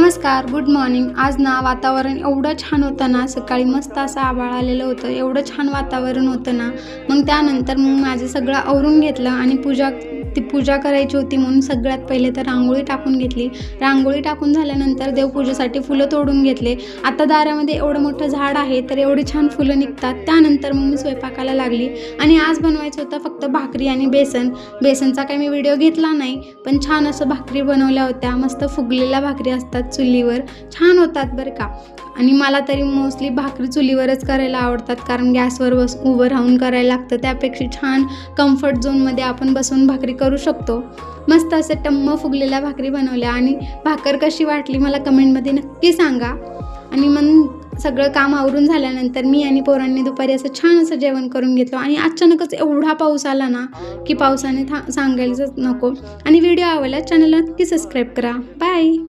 नमस्कार, good morning. आज ना वातावरण एवढं छान होतं ना, सकाळी मस्त असं आभाळ आलेलं होतं, एवढं छान वातावरण होतं ना। मग त्यानंतर माझं सगळं आवरून घेतलं आणि पूजा करायची होती म्हणून सगळ्यात पहिले तर रांगोळी टाकून घेतली। रांगोळी टाकून झाल्यानंतर देवपूजेसाठी फुलं तोडून घेतले। आता दारामध्ये एवढं मोठं झाड आहे तर एवढी छान फुलं निघतात। त्यानंतर मग मी स्वयंपाकाला लागली आणि आज बनवायचं होतं फक्त भाकरी आणि बेसनचा काही मी व्हिडिओ घेतला नाही, पण छान असं भाकरी बनवल्या होत्या। मस्त फुगलेल्या भाकरी असतात चुलीवर, छान होतात बरं का। आणि मला तरी मोस्टली भाकरी चुलीवरच करायला आवडतात, कारण गॅसवर उभं राहून करायला लागतं, त्यापेक्षा छान कम्फर्ट झोनमध्ये आपण बसून भाकरी करू शकतो। मस्त असे टम्म फुगलेल्या भाकरी बनवल्या आणि भाकर कशी वाटली मला कमेंटमध्ये नक्की सांगा। आणि मग सगळं काम आवरून झाल्यानंतर मी आणि पोरांनी दुपारी असं छान असं जेवण करून घेतलं आणि अचानकच एवढा पाऊस आला ना की पावसाने सांगायलाच नको। आणि व्हिडिओ आवडला चॅनलला नक्की सबस्क्राईब करा। बाय।